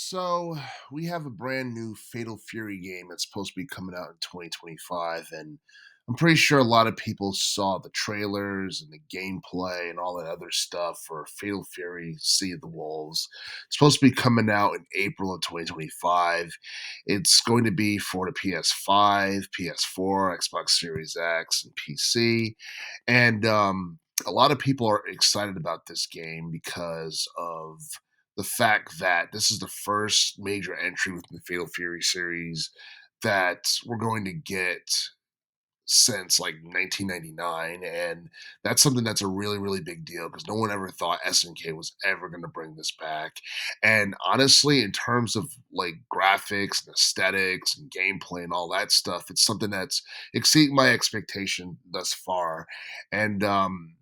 So we have a brand new Fatal Fury game that's supposed to be coming out in 2025, and I'm pretty sure a lot of people saw the trailers and the gameplay and all that other stuff for Fatal Fury: Sea of the Wolves. It's supposed to be coming out in April of 2025. It's going to be for the PS5, PS4, Xbox Series X, and PC. And a lot of people are excited about this game because of the fact that this is the first major entry within the Fatal Fury series that we're going to get since like 1999, and that's something that's a really big deal because no one ever thought SNK was ever going to bring this back. And honestly, in terms of like graphics and aesthetics and gameplay and all that stuff, it's something that's exceeding my expectation thus far. And um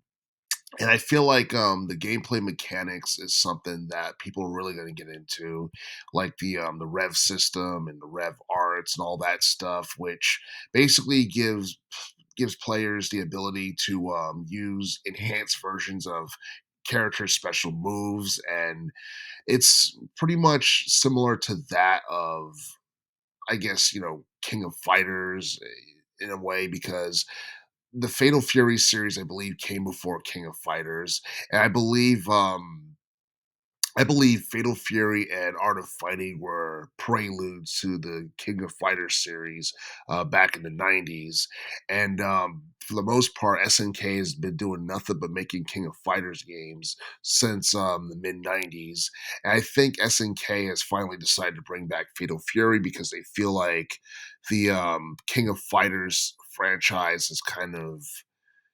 and I feel like the gameplay mechanics is something that people are really going to get into, like the rev system and the rev arts and all that stuff, which basically gives players the ability to use enhanced versions of character special moves, and it's pretty much similar to that of, I guess, King of Fighters, in a way, because the Fatal Fury series, I believe, came before King of Fighters, and I believe Fatal Fury and Art of Fighting were preludes to the King of Fighters series back in the '90s. And for the most part, SNK has been doing nothing but making King of Fighters games since the mid '90s. And I think SNK has finally decided to bring back Fatal Fury because they feel like the King of Fighters franchise is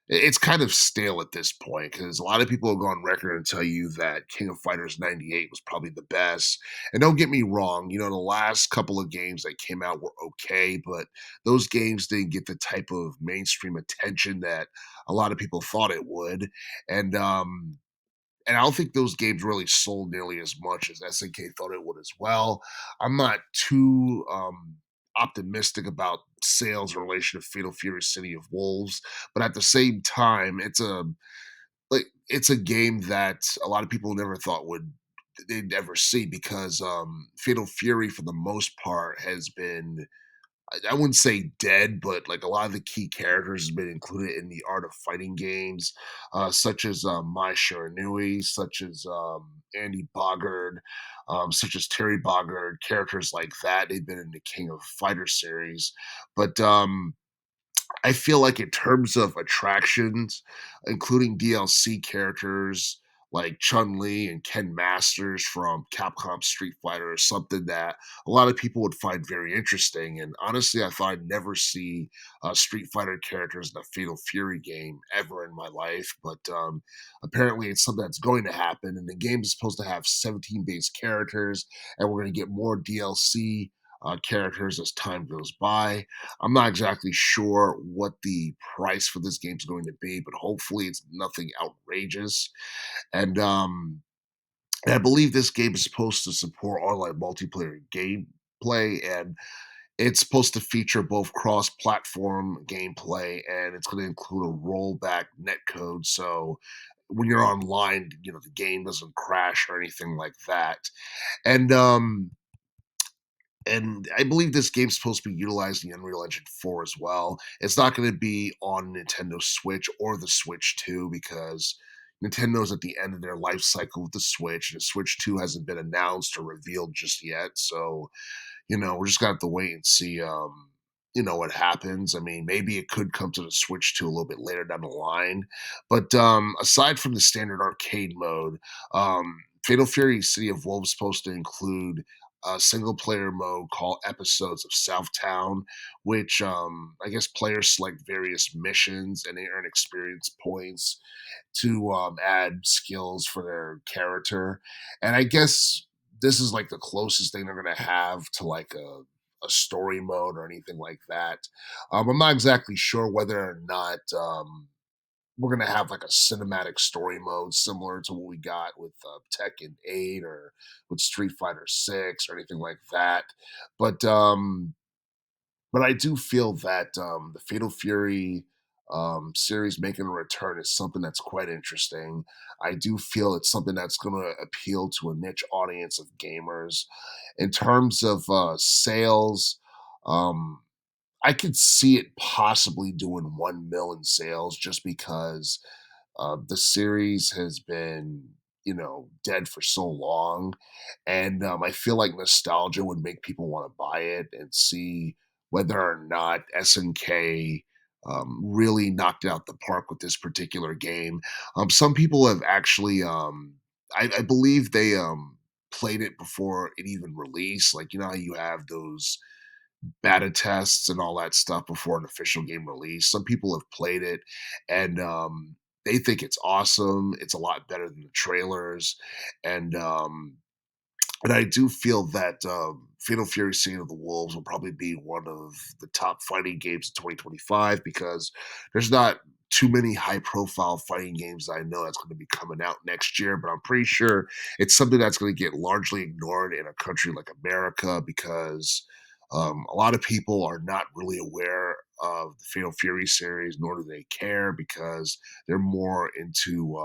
it's kind of stale at this point because a lot of people will go on record and tell you that King of Fighters '98 was probably the best. And don't get me wrong, the last couple of games that came out were okay, but those games didn't get the type of mainstream attention that a lot of people thought it would. And and I don't think those games really sold nearly as much as SNK thought it would as well. I'm not too optimistic about sales in relation to Fatal Fury City of Wolves, but at the same time, it's a game that a lot of people never thought they'd ever see because Fatal Fury for the most part has been, I wouldn't say dead, but like a lot of the key characters have been included in the Art of Fighting games, such as Mai Shiranui, such as Andy Bogard, such as Terry Bogard, characters like that. They've been in the King of Fighters series, but I feel like in terms of attractions, including DLC characters like Chun-Li and Ken Masters from Capcom Street Fighter is something that a lot of people would find very interesting. And honestly, I thought I'd never see Street Fighter characters in a Fatal Fury game ever in my life. But apparently, it's something that's going to happen. And the game is supposed to have 17 base characters, and we're going to get more DLC characters as time goes by. I'm not exactly sure what the price for this game's going to be, but hopefully it's nothing outrageous. And I believe this game is supposed to support online multiplayer gameplay, and it's supposed to feature both cross-platform gameplay, and it's going to include a rollback netcode. So when you're online, the game doesn't crash or anything like that. And and I believe this game's supposed to be utilizing Unreal Engine 4 as well. It's not going to be on Nintendo Switch or the Switch 2 because Nintendo's at the end of their life cycle with the Switch, and the Switch 2 hasn't been announced or revealed just yet. So, we're just going to have to wait and see, what happens. I mean, maybe it could come to the Switch 2 a little bit later down the line. But aside from the standard arcade mode, Fatal Fury City of Wolves is supposed to include a single player mode called Episodes of Southtown, which I guess players select various missions and they earn experience points to add skills for their character. And I guess this is like the closest thing they're going to have to like a story mode or anything like that. I'm not exactly sure whether or not we're going to have like a cinematic story mode similar to what we got with Tekken 8 or with Street Fighter 6 or anything like that. But I do feel that the Fatal Fury series making a return is something that's quite interesting. I do feel it's something that's going to appeal to a niche audience of gamers. In terms of sales, um, I could see it possibly doing 1 mil in sales just because the series has been, dead for so long, and I feel like nostalgia would make people want to buy it and see whether or not SNK really knocked it out the park with this particular game. Some people have actually, I believe they played it before it even released. Like, you know how you have those beta tests and all that stuff before an official game release. Some people have played it and they think it's awesome. It's a lot better than the trailers, and and I do feel that Fatal Fury: Singing of the Wolves will probably be one of the top fighting games in 2025 because there's not too many high-profile fighting games that I know that's going to be coming out next year. But I'm pretty sure it's something that's going to get largely ignored in a country like America because a lot of people are not really aware of the Fatal Fury series, nor do they care because they're more into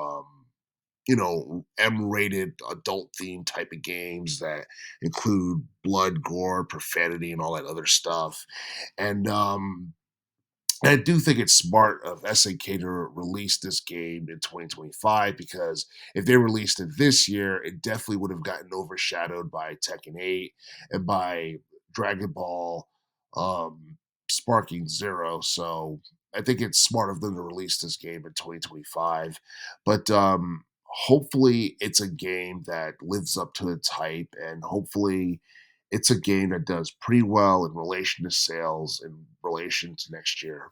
M-rated adult themed type of games that include blood, gore, profanity, and all that other stuff. And I do think it's smart of SNK to release this game in 2025 because if they released it this year, it definitely would have gotten overshadowed by Tekken 8 and by Dragon Ball um, Sparking Zero. So I think it's smart of them to release this game in 2025. But hopefully, it's a game that lives up to its hype, and hopefully, it's a game that does pretty well in relation to sales in relation to next year.